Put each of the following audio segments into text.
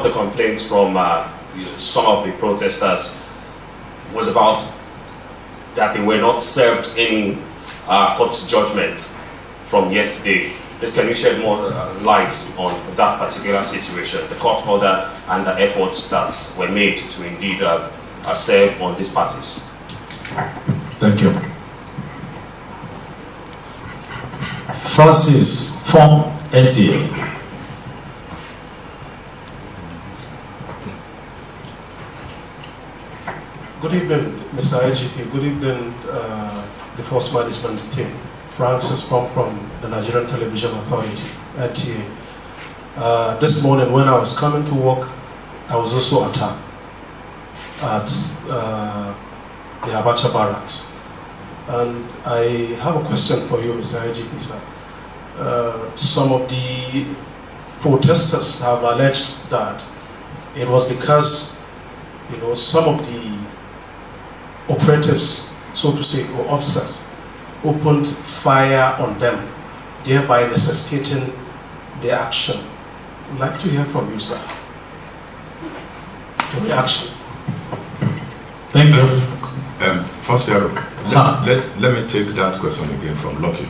the complaints from some of the protesters was about that they were not served any court judgment from yesterday. Can you shed more light on that particular situation, the court order and the efforts that were made to indeed serve on these parties? Thank you. Francis from NTA. Good evening, Mr. IGP. Good evening, the Force Management team. Francis from the Nigerian Television Authority, NTA. This morning when I was coming to work, I was also attacked at the Abacha barracks. And I have a question for you, Mr. IGP, sir. Some of the protesters have alleged that it was because, some of the operatives, so to say, or officers, opened fire on them, thereby necessitating the action. I'd like to hear from you, sir. The reaction. Thank you. First, let me take that question again from Lucky.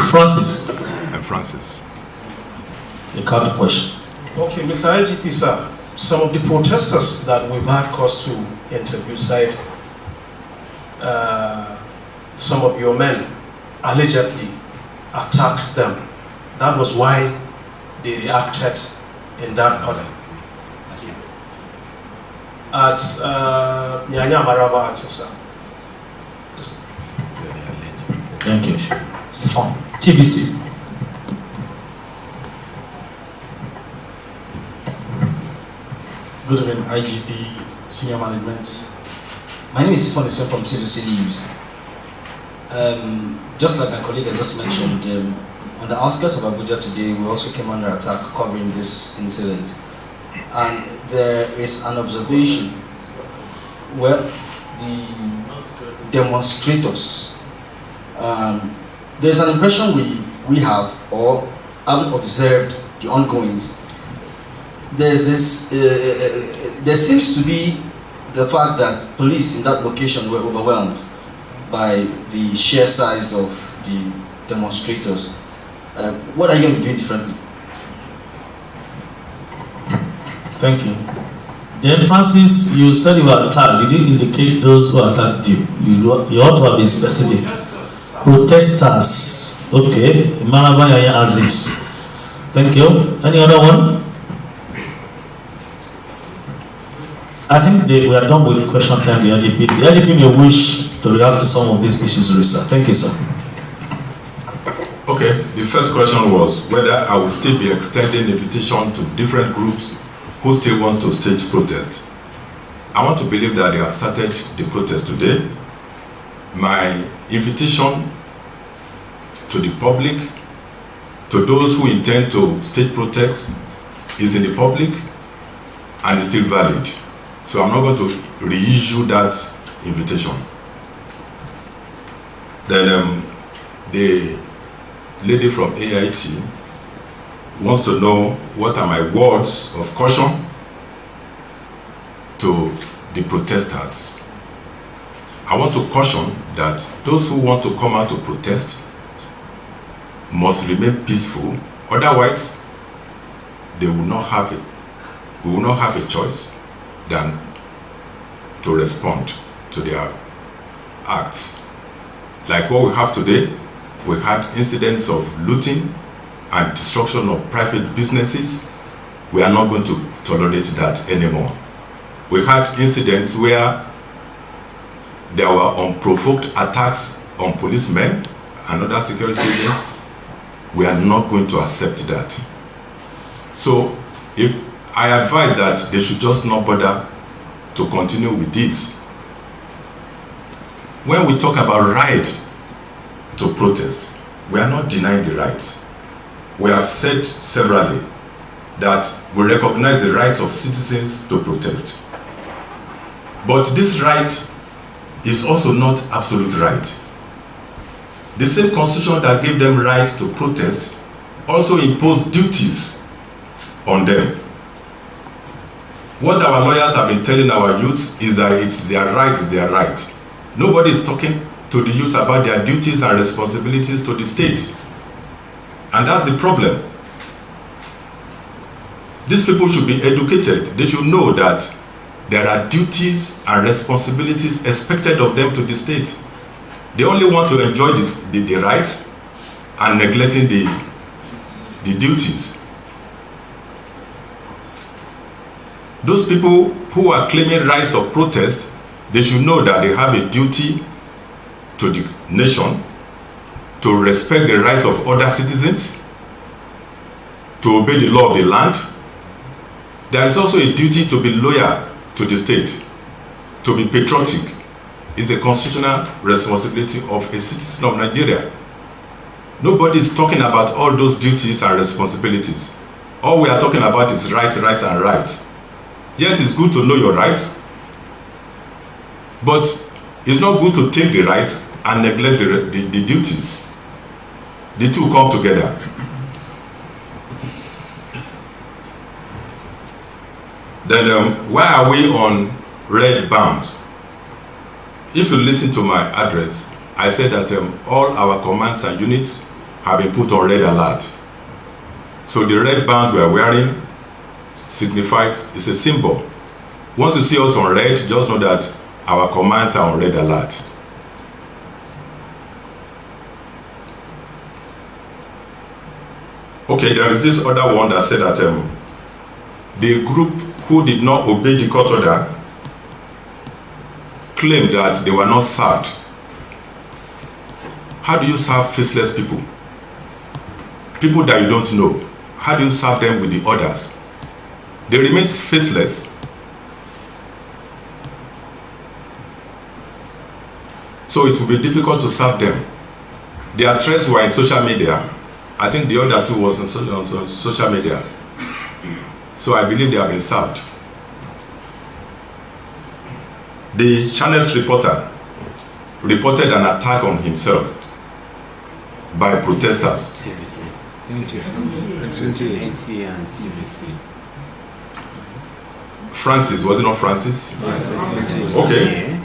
Francis. Francis. The current question. Okay, Mr. IGP, sir. Some of the protesters that we've had cause to interview said some of your men allegedly attacked them. That was why they reacted in that order. At Nyanya Maraba Ansasa. Thank you. Stefan, TVC. Good evening, IGP, Senior Management. My name is Stefan from TV360 News. Just like my colleague has just mentioned, on the outskirts of Abuja today, we also came under attack covering this incident. And there is an observation where the demonstrators, there's an impression we have, or having observed the ongoings, there's this, there seems to be the fact that police in that location were overwhelmed by the sheer size of the demonstrators. What are you going to be doing differently? Thank you. Then Francis, you said you were attacked. Did you indicate those who attacked you? You ought to have been specific. Protesters. Okay. Marabaya Aziz. Thank you. Any other one? I think we are done with question time, the LGP. The LGP may wish to react to some of these issues, sir. Thank you, sir. Okay, the first question was whether I will still be extending invitation to different groups who still want to stage protest. I want to believe that they have started the protest today. My invitation to the public, to those who intend to stage protest, is in the public and is still valid. So I'm not going to reissue that invitation. Then the lady from AIT wants to know what are my words of caution to the protesters. I want to caution that those who want to come out to protest must remain peaceful. Otherwise, they will not have it. We will not have a choice than to respond to their acts. Like what we have today, we had incidents of looting and destruction of private businesses. We are not going to tolerate that anymore. We had incidents where there were unprovoked attacks on policemen and other security agents. We are not going to accept that. So if I advise that they should just not bother to continue with this. When we talk about rights to protest, we are not denying the rights. We have said severally that we recognize the rights of citizens to protest. But this right is also not absolute right. The same constitution that gave them rights to protest also imposed duties on them. What our lawyers have been telling our youths is that it's their right, it's their right. Nobody is talking to the youths about their duties and responsibilities to the state. And that's the problem. These people should be educated. They should know that there are duties and responsibilities expected of them to the state. They only want to enjoy the rights and neglecting the duties. Those people who are claiming rights of protest, they should know that they have a duty to the nation, to respect the rights of other citizens, to obey the law of the land. There is also a duty to be loyal to the state, to be patriotic. It's a constitutional responsibility of a citizen of Nigeria. Nobody is talking about all those duties and responsibilities. All we are talking about is rights, rights, and rights. Yes, it's good to know your rights, but it's not good to take the rights and neglect the duties. The two come together. Then why are we on red band? If you listen to my address, I said that all our commands and units have been put on red alert. So the red band we are wearing signifies, it's a symbol. Once you see us on red, just know that our commands are on red alert. Okay, there is this other one that said that the group who did not obey the court order claimed that they were not served. How do you serve faceless people? People that you don't know. How do you serve them with the orders? They remain faceless. So it will be difficult to serve them. Their threats were in social media. I think the other two was on social media. So I believe they have been served. The Channels reporter reported an attack on himself by protesters. TV360. NTA and TV360. Francis, was it not Francis? Okay.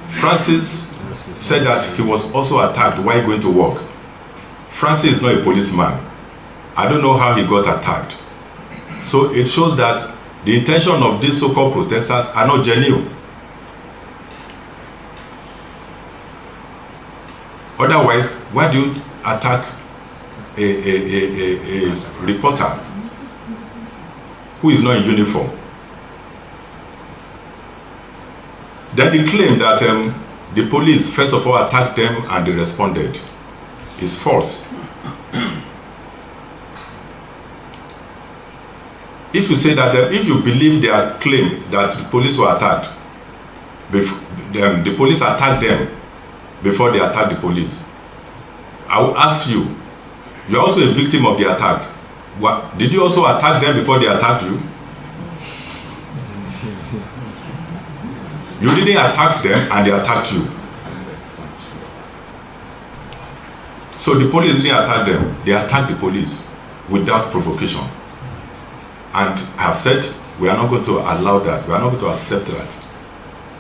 Francis said that he was also attacked while going to work. Francis is not a policeman. I don't know how he got attacked. So it shows that the intention of these so-called protesters are not genuine. Otherwise, why do you attack a reporter who is not in uniform? Then they claim that the police first of all attacked them and they responded. It's false. If you say that, if you believe their claim that the police were attacked, the police attacked them before they attacked the police, I will ask you, you are also a victim of the attack. What, did you also attack them before they attacked you? You didn't attack them and they attacked you. So the police didn't attack them, they attacked the police without provocation. And I have said, we are not going to allow that, we are not going to accept that.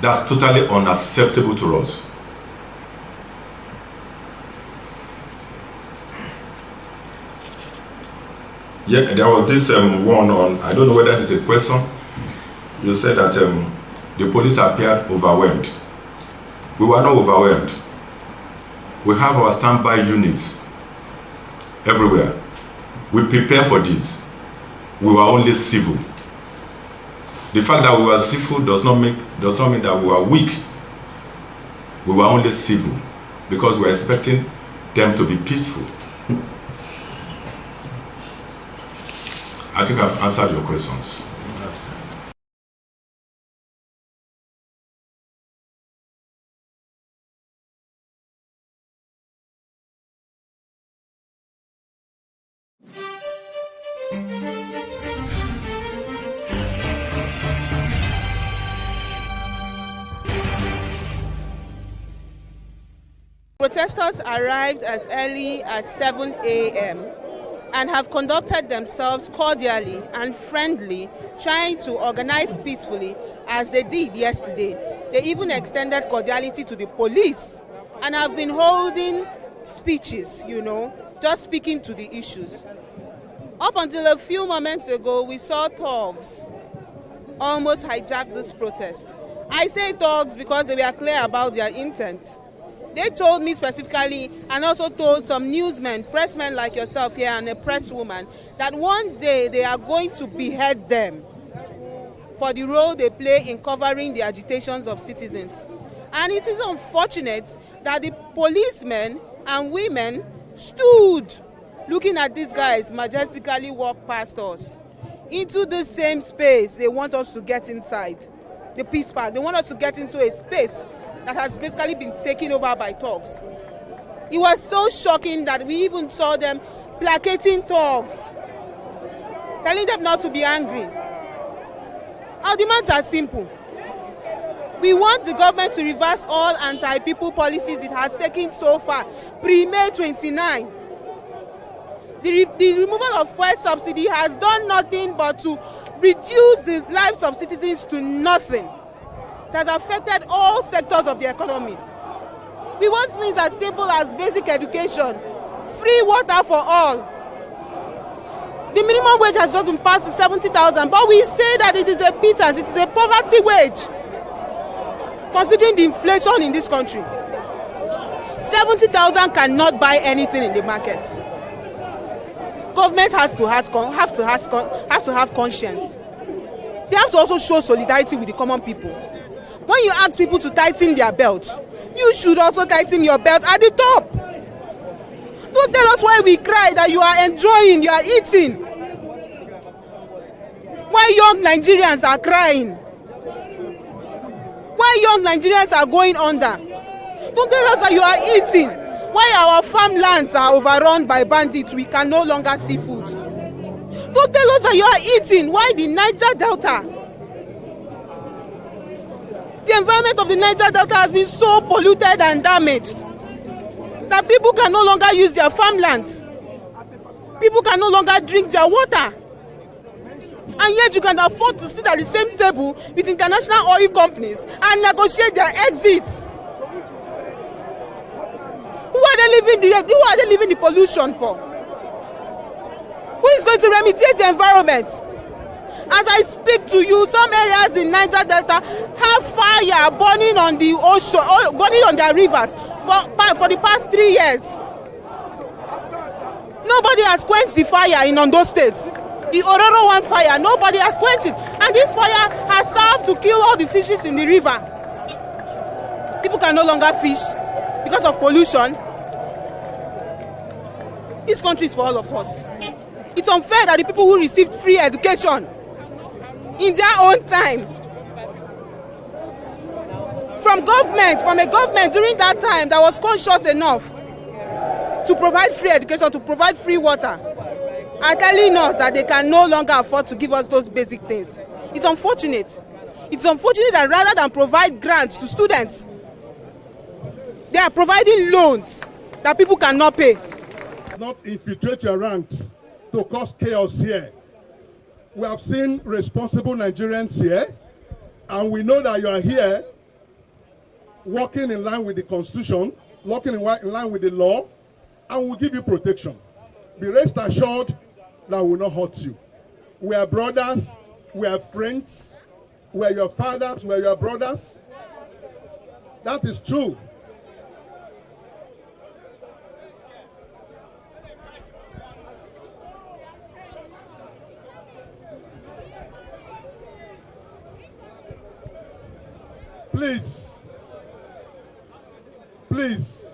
That's totally unacceptable to us. Yeah, there was this one on, I don't know whether this is a question. You said that the police appeared overwhelmed. We were not overwhelmed. We have our standby units everywhere. We prepare for this. We were only civil. The fact that we were civil does not mean that we were weak. We were only civil because we were expecting them to be peaceful. I think I've answered your questions. Protesters arrived as early as 7 a.m. and have conducted themselves cordially and friendly, trying to organize peacefully as they did yesterday. They even extended cordiality to the police and have been holding speeches, just speaking to the issues. Up until a few moments ago, we saw thugs almost hijack this protest. I say thugs because they were clear about their intent. They told me specifically, and also told some newsmen, pressmen like yourself here and a presswoman, that one day they are going to behead them for the role they play in covering the agitations of citizens. And it is unfortunate that the policemen and women stood looking at these guys majestically walk past us into the same space they want us to get inside, the peace park. They want us to get into a space that has basically been taken over by thugs. It was so shocking that we even saw them placating thugs, telling them not to be angry. Our demands are simple. We want the government to reverse all anti-people policies it has taken so far, pre-May 29. The removal of fuel subsidy has done nothing but to reduce the lives of citizens to nothing. It has affected all sectors of the economy. We want things as simple as basic education, free water for all. The minimum wage has just been passed to 70,000, but we say that it is a pittance, it is a poverty wage, considering the inflation in this country. 70,000 cannot buy anything in the markets. Government has to have conscience. They have to also show solidarity with the common people. When you ask people to tighten their belt, you should also tighten your belt at the top. Don't tell us why we cry that you are enjoying, you are eating. Why young Nigerians are crying. Why young Nigerians are going under. Don't tell us that you are eating. Why our farmlands are overrun by bandits, we can no longer see food. Don't tell us that you are eating. Why the Niger Delta? The environment of the Niger Delta has been so polluted and damaged that people can no longer use their farmlands. People can no longer drink their water. And yet you can afford to sit at the same table with international oil companies and negotiate their exit. Who are they leaving the pollution for? Who is going to remediate the environment? As I speak to you, some areas in Niger Delta have fire burning on the ocean, burning on their rivers for the past 3 years. Nobody has quenched the fire in Ondo State. The Ororo One fire, nobody has quenched it. And this fire has served to kill all the fishes in the river. People can no longer fish because of pollution. This country is for all of us. It's unfair that the people who received free education in their own time from a government during that time that was conscious enough to provide free education, to provide free water, are telling us that they can no longer afford to give us those basic things. It's unfortunate. It's unfortunate that rather than provide grants to students, they are providing loans that people cannot pay. Not infiltrate your ranks to cause chaos here. We have seen responsible Nigerians here, and we know that you are here working in line with the Constitution, working in line with the law, and we'll give you protection. Be rest assured that we will not hurt you. We are brothers, we are friends, we are your fathers, we are your brothers. That is true. Please,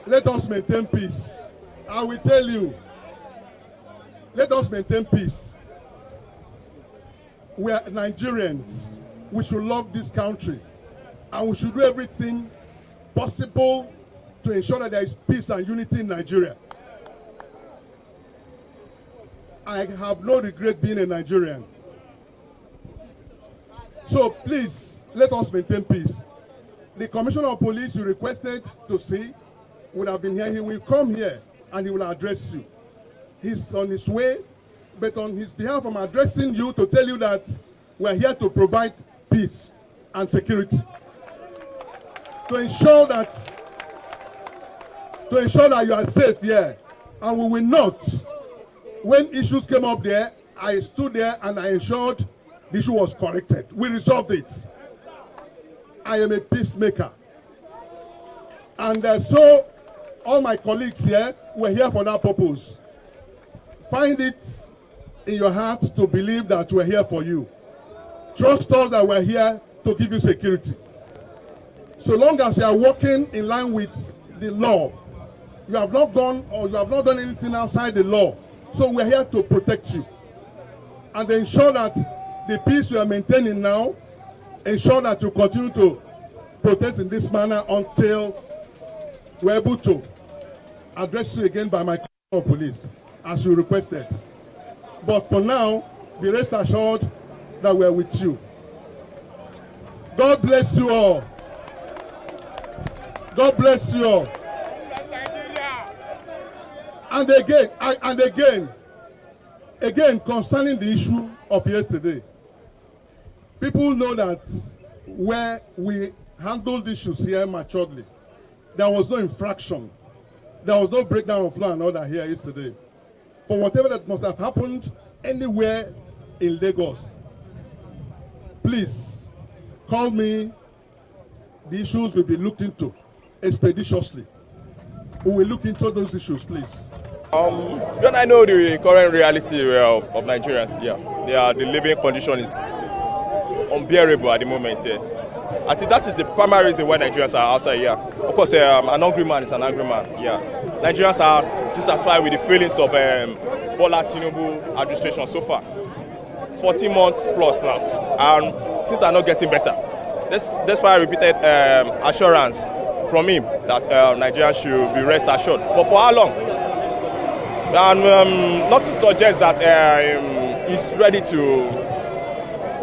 let us maintain peace. I will tell you, let us maintain peace. We are Nigerians. We should love this country, and we should do everything possible to ensure that there is peace and unity in Nigeria. I have no regret being a Nigerian. So please, let us maintain peace. The Commissioner of Police you requested to see would have been here. He will come here and he will address you. he's on his way, but on his behalf, I'm addressing you to tell you that we're here to provide peace and security. To ensure that you are safe here. And we will not. When issues came up there, I stood there and I ensured the issue was corrected. We resolved it. I am a peacemaker. And so all my colleagues here were here for that purpose. Find it in your heart to believe that we're here for you. Trust us that we're here to give you security. So long as you are working in line with the law, you have not gone or you have not done anything outside the law. So we're here to protect you and ensure that the peace you are maintaining now, ensure that you continue to protest in this manner until we're able to address you again by my commissioner of police, as you requested. But for now, be rest assured that we're with you. God bless you all. God bless you all. And again, concerning the issue of yesterday, people know that where we handled issues here maturely, there was no infraction, there was no breakdown of law and order here yesterday. For whatever that must have happened anywhere in Lagos, please call me. The issues will be looked into expeditiously. We will look into those issues, please. When I know the current reality of Nigerians, the living condition is unbearable at the moment here. I think that is the primary reason why Nigerians are outside here. Of course, an angry man is an angry man. Nigerians are dissatisfied with the feelings of Bola Tinubu administration so far. 14 months plus now, and things are not getting better. Despite repeated assurance from him that Nigerians should be rest assured. But for how long? And nothing suggests that he's ready to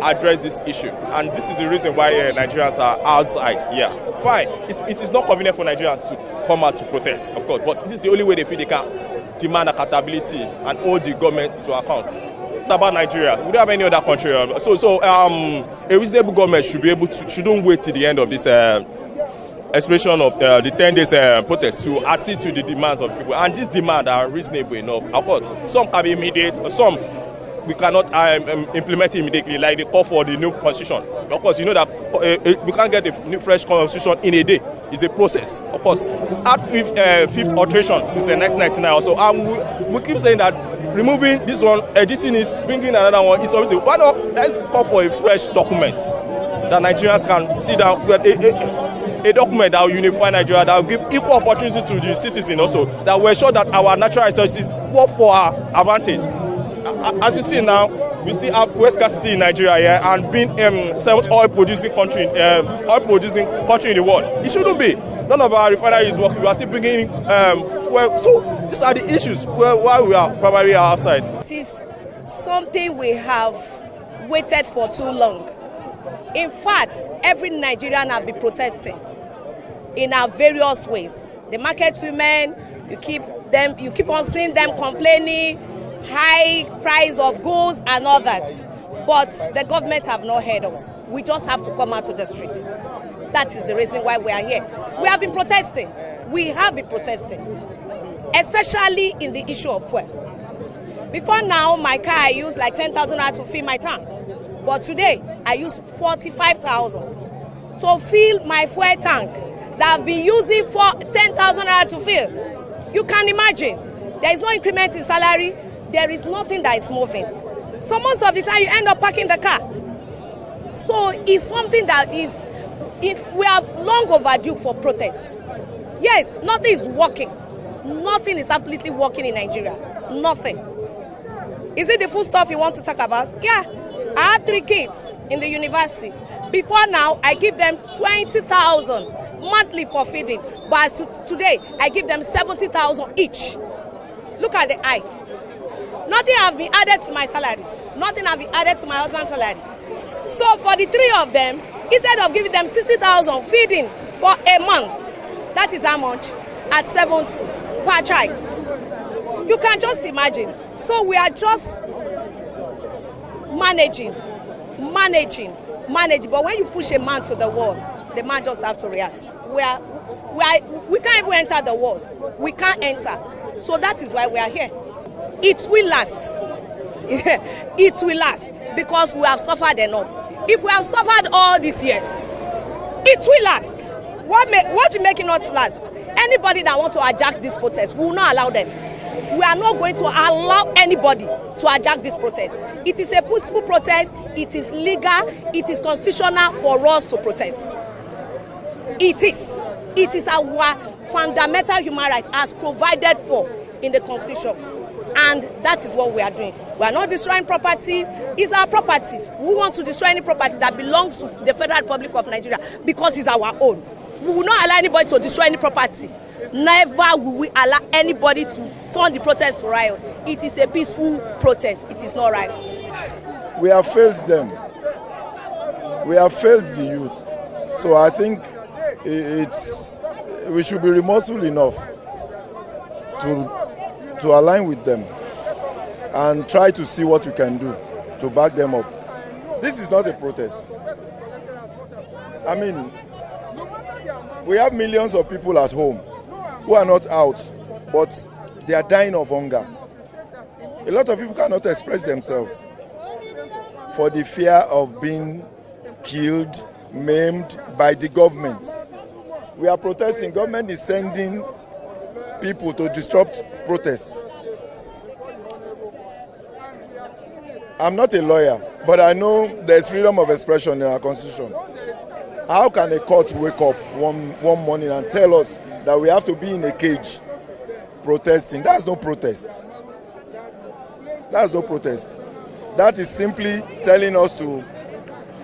address this issue. And this is the reason why Nigerians are outside. Fine. It is not convenient for Nigerians to come out to protest, of course. But this is the only way they feel they can demand accountability and hold the government to account. It's not about Nigeria. We don't have any other country. So a reasonable government should be able to, shouldn't wait till the end of this expiration of the 10 days protest to accede to the demands of people, and these demands are reasonable enough. Of course, some can be immediate, some we cannot implement immediately, like the call for the new constitution. Of course, you know that we can't get a new fresh constitution in a day. It's a process. Of course, we've had fifth alteration since 1999 or so, and we keep saying that removing this one, editing it, bringing another one is obviously. Why not? Let's call for a fresh document that Nigerians can sit down with a document that will unify Nigeria, that will give equal opportunity to the citizens also, that will ensure that our natural resources work for our advantage. As you see now, we still have fuel scarcity in Nigeria here, and being seventh oil producing country in the world. It shouldn't be. None of our refineries is working. We are still bringing fuel. So these are the issues why we are primarily outside. This is something we have waited for too long. In fact, every Nigerian has been protesting in our various ways. The market women, you keep on seeing them complaining, high price of goods and all that. But the government have not heard us. We just have to come out to the streets. That is the reason why we are here. We have been protesting. We have been protesting, especially in the issue of fuel. Before now, my car, I use like 10,000 naira to fill my tank. But today, I use 45,000 to fill my fuel tank that I've been using for 10,000 naira to fill. You can imagine, there is no increment in salary, there is nothing that is moving. So most of the time, you end up parking the car. So it's something that we are long overdue for protest. Yes, nothing is working. Nothing is completely working in Nigeria. Nothing. Is it the food stuff you want to talk about? Yeah. I have 3 kids in the university. Before now, I give them 20,000 monthly for feeding. But today, I give them 70,000 each. Look at the hike. Nothing has been added to my salary. Nothing has been added to my husband's salary. So for the 3 of them, instead of giving them 60,000 feeding for a month, that is how much? At 70 per child. You can just imagine. So we are just managing. But when you push a man to the wall, the man just have to react. We can't even enter the wall. We can't enter. So that is why we are here. It will last. It will last because we have suffered enough. If we have suffered all these years, it will last. What will make it not last? Anybody that wants to hijack this protest, we will not allow them. We are not going to allow anybody to hijack this protest. It is a peaceful protest. It is legal. It is constitutional for us to protest. It is. It is our fundamental human right as provided for in the Constitution. And that is what we are doing. We are not destroying properties. It's our properties. We want to destroy any property that belongs to the Federal Republic of Nigeria because it's our own. We will not allow anybody to destroy any property. Never will we allow anybody to turn the protest to riot. It is a peaceful protest. It is not riot. We have failed them. We have failed the youth. So I think we should be remorseful enough to align with them and try to see what we can do to back them up. This is not a protest. I mean, we have millions of people at home who are not out, but they are dying of hunger. A lot of people cannot express themselves for the fear of being killed, maimed by the government. We are protesting. Government is sending people to disrupt protests. I'm not a lawyer, but I know there's freedom of expression in our constitution. How can a court wake up one morning and tell us that we have to be in a cage protesting? That's no protest. That's no protest. That is simply telling us to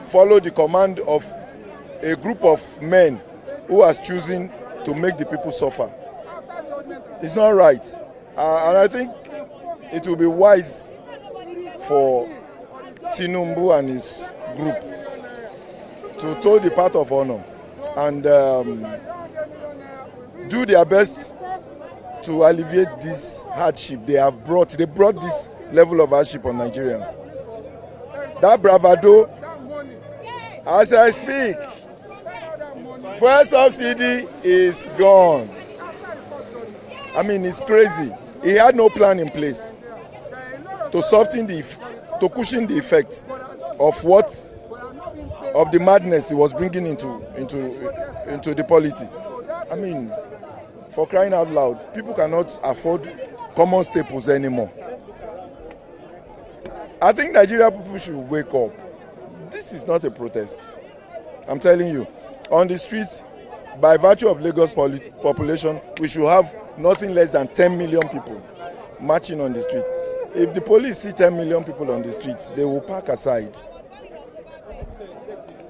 follow the command of a group of men who are choosing to make the people suffer. It's not right. And I think it will be wise for Tinubu and his group to toe the path of honor and do their best to alleviate this hardship they have brought. They brought this level of hardship on Nigerians. That bravado, as I speak, fuel subsidy is gone. I mean, it's crazy. He had no plan in place to cushion the effect of the madness he was bringing into the polity. I mean, for crying out loud, people cannot afford common staples anymore. I think Nigeria people should wake up. This is not a protest. I'm telling you. On the streets, by virtue of Lagos population, we should have nothing less than 10 million people marching on the street. If the police see 10 million people on the streets, they will park aside.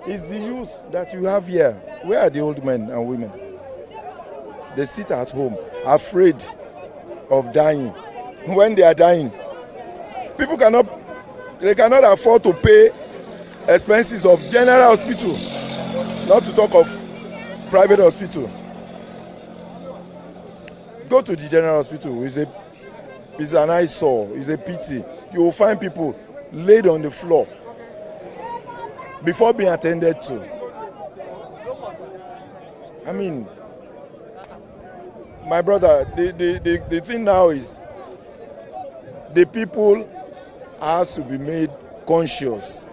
It's the youth that you have here. Where are the old men and women? They sit at home, afraid of dying. When they are dying, people cannot afford to pay expenses of general hospital, not to talk of private hospital. Go to the general hospital. It's an eyesore. It's a pity. You will find people laid on the floor before being attended to. I mean, my brother, the thing now is the people has to be made conscious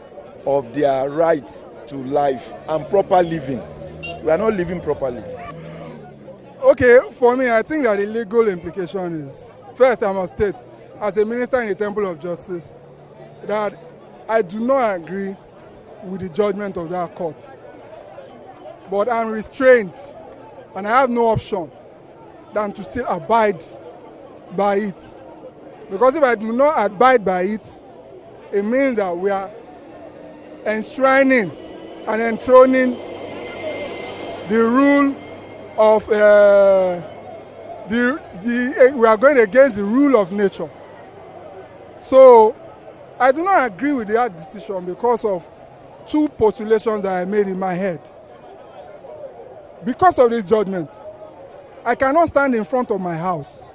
of their right to life and proper living. We are not living properly. Okay, for me, I think that the legal implication is, first I must state, as a minister in the Temple of Justice, that I do not agree with the judgment of that court. But I'm restrained, and I have no option than to still abide by it. Because if I do not abide by it, it means that we are enshrining and enthroning the rule of we are going against the rule of nature. So I do not agree with that decision because of two postulations that I made in my head. Because of this judgment, I cannot stand in front of my house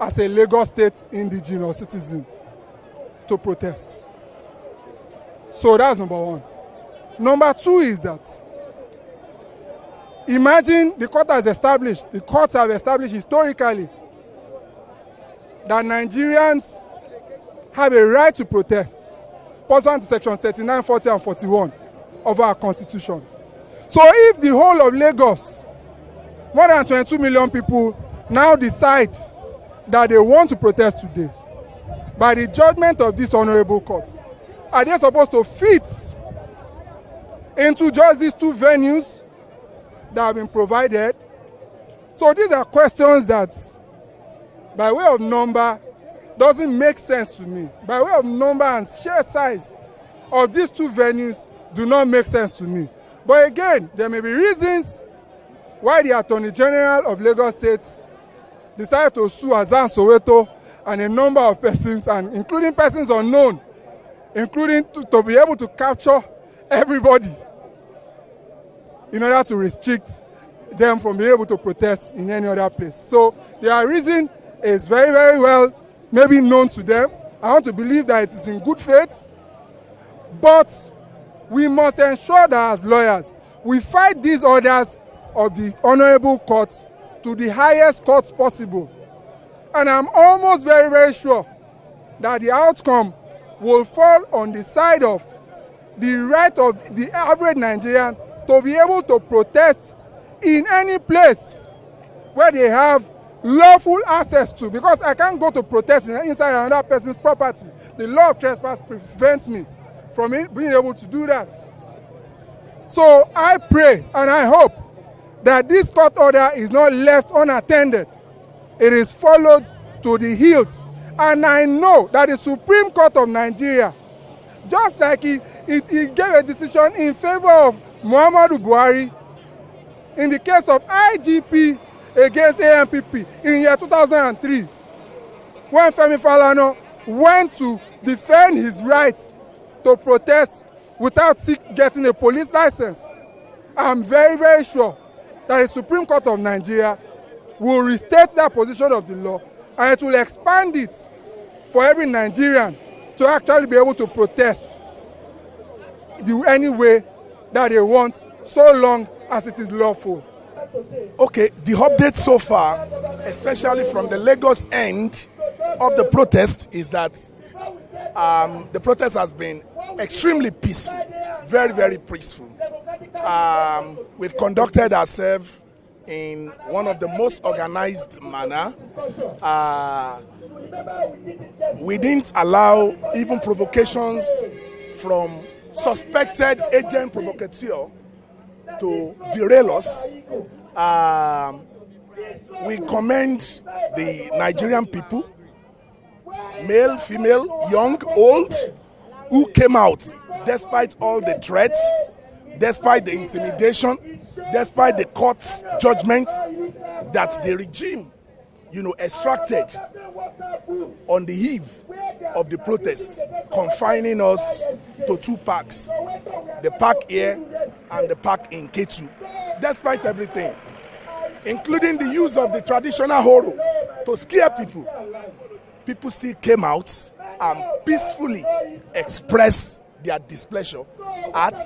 as a Lagos State indigenous citizen to protest. So that's number one. Number two is that imagine the courts have established historically that Nigerians have a right to protest pursuant to sections 39, 40, and 41 of our constitution. So if the whole of Lagos, more than 22 million people, now decide that they want to protest today, by the judgment of this honorable court, are they supposed to fit into just these two venues that have been provided? So these are questions that, by way of number, doesn't make sense to me. By way of number and sheer size of these two venues do not make sense to me. But again, there may be reasons why the Attorney General of Lagos State decided to sue Azan Soweto and a number of persons, and including persons unknown, including to be able to capture everybody in order to restrict them from being able to protest in any other place. So their reason is very, very well maybe known to them. I want to believe that it is in good faith, but we must ensure that as lawyers, we fight these orders of the honorable court to the highest courts possible. And I'm almost very, very sure that the outcome will fall on the side of the right of the average Nigerian to be able to protest in any place where they have lawful access to, because I can't go to protest inside another person's property. The law of trespass prevents me from being able to do that. So I pray and I hope that this court order is not left unattended. It is followed to the hilt. And I know that the Supreme Court of Nigeria, just like it gave a decision in favor of Muhammadu Buhari in the case of IGP against AMPP in year 2003, when Femi Falana went to defend his rights to protest without getting a police license. I'm very, very sure that the Supreme Court of Nigeria will restate that position of the law, and it will expand it for every Nigerian to actually be able to protest any way that they want, so long as it is lawful. Okay, the update so far, especially from the Lagos end of the protest, is that the protest has been extremely peaceful, very, very peaceful. We've conducted ourselves in one of the most organized manner. We didn't allow even provocations from suspected agent provocateur to derail us. We commend the Nigerian people, male, female, young, old, who came out despite all the threats, despite the intimidation, despite the court's judgment that the regime, extracted on the eve of the protest, confining us to two parks, the park here and the park in Ketu. Despite everything, including the use of the traditional horo to scare people, people still came out and peacefully expressed their displeasure at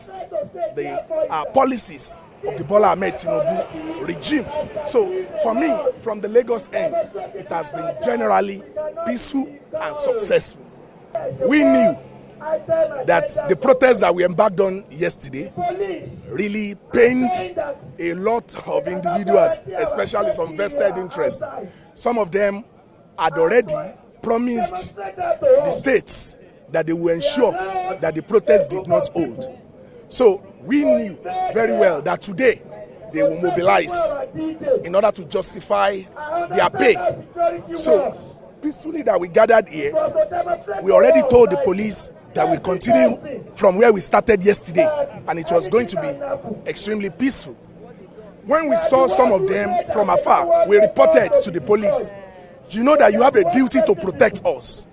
the policies of the Bola Ahmed Tinubu regime. So for me, from the Lagos end, it has been generally peaceful and successful. We knew that the protest that we embarked on yesterday really pained a lot of individuals, especially some vested interests. Some of them had already promised the states that they will ensure that the protest did not hold. So we knew very well that today they will mobilize in order to justify their pay. So peacefully that we gathered here, we already told the police that we continue from where we started yesterday, and it was going to be extremely peaceful. When we saw some of them from afar, we reported to the police, you know that you have a duty to protect us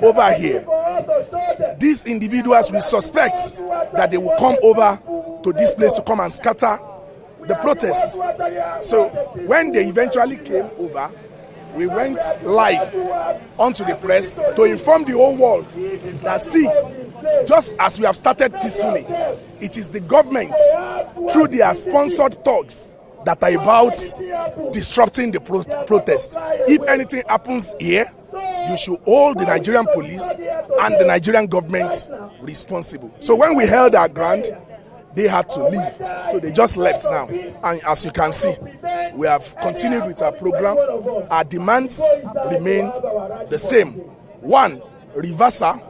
over here. These individuals, we suspect that they will come over to this place to come and scatter the protest. So when they eventually came over, we went live onto the press to inform the whole world that, see, just as we have started peacefully, it is the government, through their sponsored thugs, that are about disrupting the protest. If anything happens here, you should hold the Nigerian police and the Nigerian government responsible. So when we held our ground, they had to leave. So they just left now. And as you can see, we have continued with our program. Our demands remain the same. 1, reversal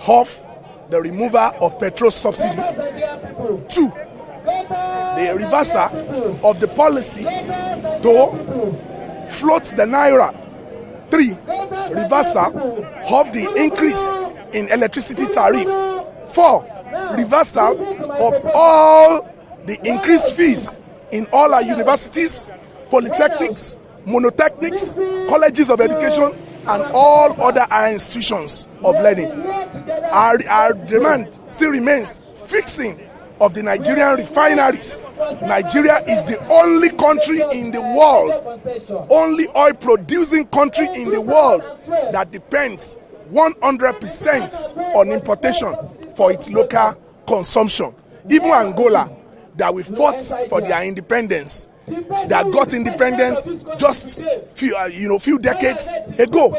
of the removal of petrol subsidy. 2, the reversal of the policy to float the naira. 3, reversal of the increase in electricity tariff. 4, reversal of all the increased fees in all our universities, polytechnics, monotechnics, colleges of education, and all other higher institutions of learning. Our demand still remains fixing of the Nigerian refineries. Nigeria is the only country in the world, only oil producing country in the world that depends 100% on importation for its local consumption. Even Angola, that we fought for their independence, that got independence just few decades ago,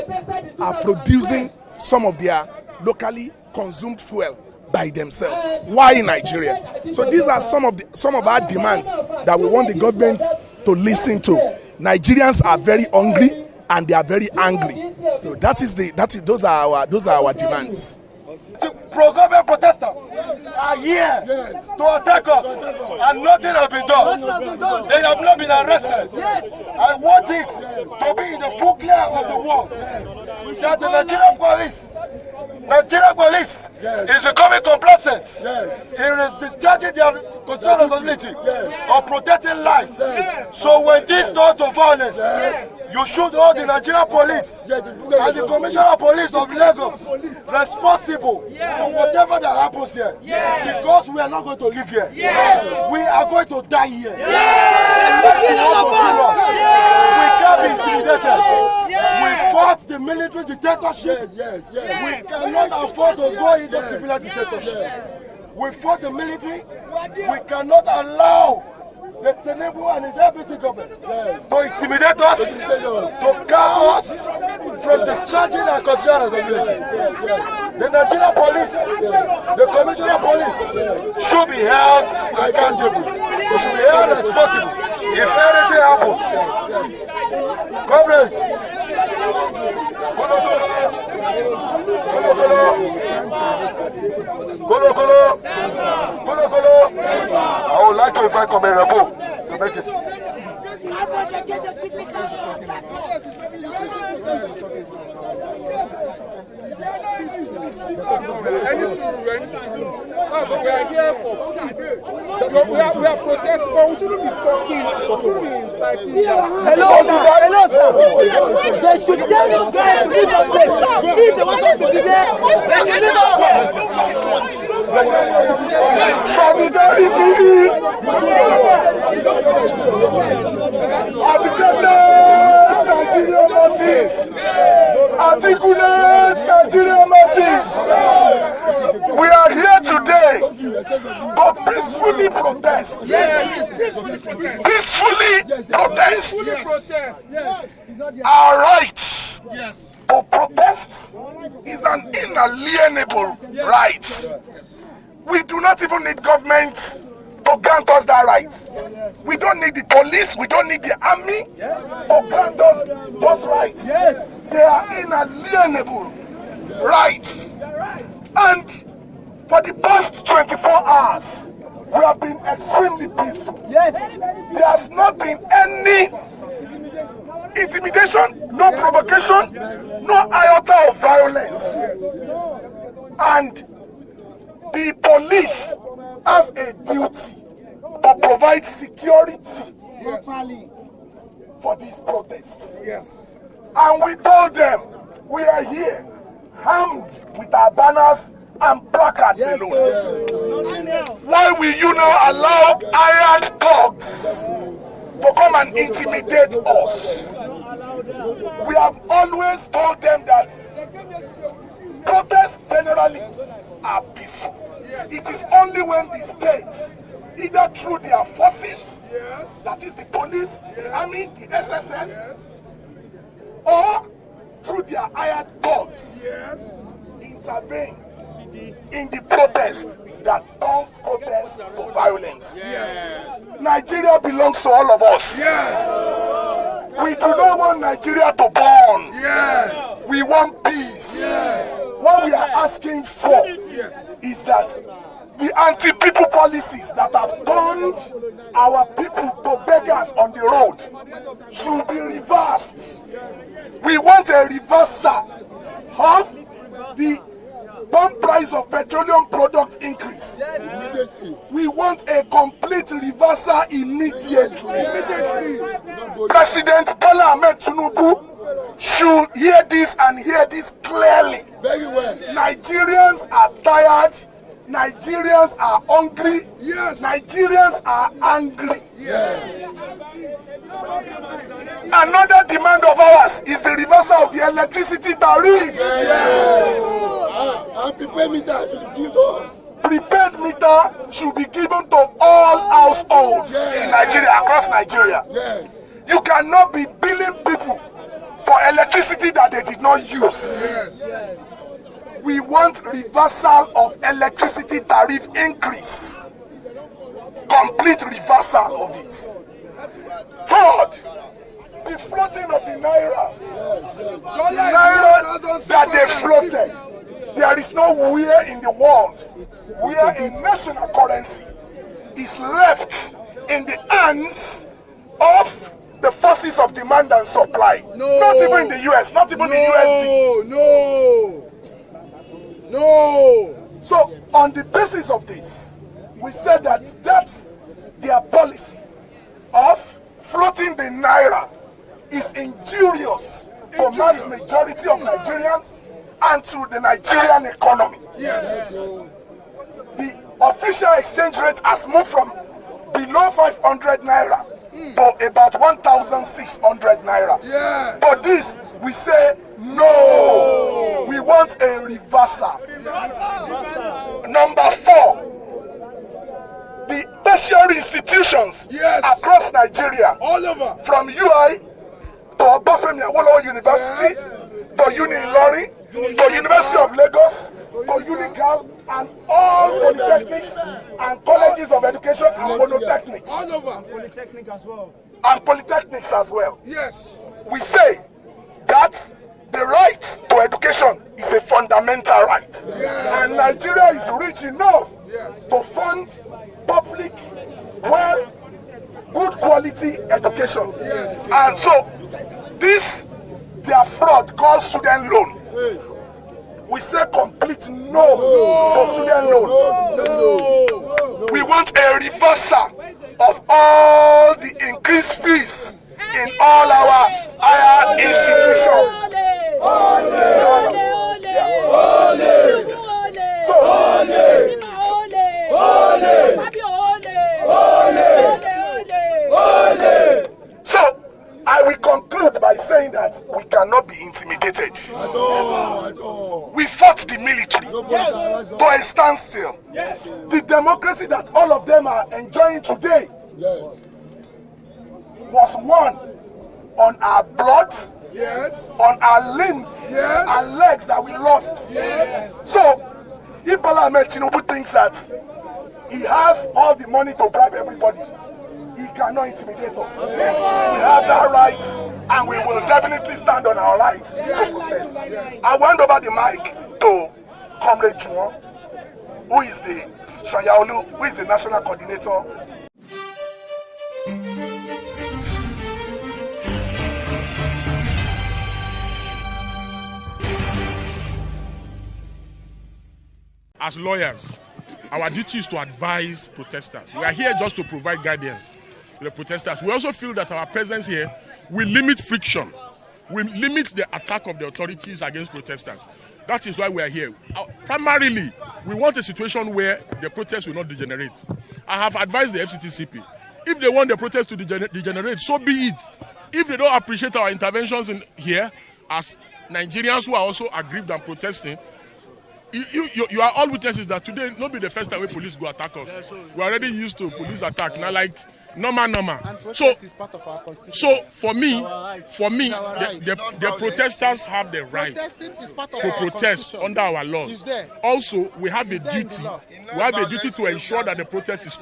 are producing some of their locally consumed fuel by themselves. Why in Nigeria? So these are some of our demands that we want the government to listen to. Nigerians are very hungry and they are very angry. So those are our demands. Pro-government protesters are here to attack us, and nothing has been done. They have not been arrested. I want it to be in the full clear of the world that the Nigerian police is becoming complacent. It is discharging their constitutional responsibility of protecting lives. So when this turns to violence, you should hold the Nigerian police and the Commissioner of Police of Lagos responsible for whatever that happens here. Because we are not going to live here. We are going to die here. We can't be intimidated. We fought the military dictatorship. We cannot afford to go into civilian dictatorship. We fought the military. We cannot allow the Tinubu and his ABC government to intimidate us, to cow us from discharging our constitutional responsibility. The Nigerian police, the Commissioner of Police should be held accountable. They should be held responsible if anything happens. Comrades, I would like to invite Commander Revo to make this. We are here for peace. We are protesting, but we shouldn't be talking, we shouldn't be inciting. Hello, sir. They should tell you guys to leave the place. If they want us to be there, they should leave us. Solidarity! Articulate Nigerian masses! Articulate Nigerian masses! We are here today to peacefully protest. Peacefully protest. Our rights to protest is an inalienable right. We do not even need government to grant us that right. We don't need the police, we don't need the army to grant us those rights. They are inalienable rights. And for the past 24 hours, we have been extremely peaceful. There has not been any intimidation, no provocation, no iota of violence. And the police has a duty to provide security for these protests. And we told them we are here armed with our banners and placards alone. Why will you now allow hired thugs to come and intimidate us? We have always told them that protests generally are peaceful. It is only when the states, either through their forces, that is the police, the army, the SSS, or through their hired thugs, intervene in the protest that turns protest to violence. Nigeria belongs to all of us. We do not want Nigeria to burn. We want peace. What we are asking for is that the anti-people policies that have turned our people to beggars on the road should be reversed. We want a reversal of the pump price of petroleum products increase. We want a complete reversal immediately. President Bola Ahmed Tinubu should hear this and hear this clearly. Very well. Nigerians are tired. Nigerians are hungry. Nigerians are angry. Another demand of ours is the reversal of the electricity tariff. And prepaid meter to give to us. Prepaid meter should be given to all households in Nigeria, across Nigeria. You cannot be billing people for electricity that they did not use. We want reversal of electricity tariff increase. Complete reversal of it. Third, the floating of the naira. The naira that they floated. There is nowhere in the world where a national currency is left in the hands of the forces of demand and supply. Not even in the US, not even the USD. No. So on the basis of this, we said that that's their policy of floating the naira is injurious for mass majority of Nigerians and to the Nigerian economy. The official exchange rate has moved from below 500 naira to about 1,600 naira. For this, we say no. We want a reversal. Number 4, the tertiary institutions across Nigeria, all over, from UI to Obafemi Awolowo University, to Uni Ilorin, to University of Lagos, to Unical, and all polytechnics and colleges of education and monotechnics. All over. Polytechnic as well. And polytechnics as well. We say that the right to education is a fundamental right. And Nigeria is rich enough to fund public, good quality education. And so this, their fraud called student loan, we say complete no to student loan. We want a reversal of all the increased fees in all our higher institutions. So I will conclude by saying that we cannot be intimidated. We fought the military to a standstill. The democracy that all of them are enjoying today was won on our blood, on our limbs and legs that we lost. So if Bola Ahmed Tinubu thinks that he has all the money to bribe everybody, he cannot intimidate us. We have that right, and we will definitely stand on our right to protest. I will hand over the mic to Comrade Juwon, who is the Shayaolu, who is the national coordinator. As lawyers, our duty is to advise protesters. We are here just to provide guidance to the protesters. We also feel that our presence here will limit friction, will limit the attack of the authorities against protesters. That is why we are here. Primarily, we want a situation where the protest will not degenerate. I have advised the FCTCP, if they want the protest to degenerate, so be it. If they don't appreciate our interventions in here, as Nigerians who are also aggrieved and protesting, you are all witnesses that today not be the first time we police go attack us. We are already used to police attack. Now, like normal. So for me, the protesters have the right to protest under our laws. Also, we have a duty. We have a duty to ensure that the protest is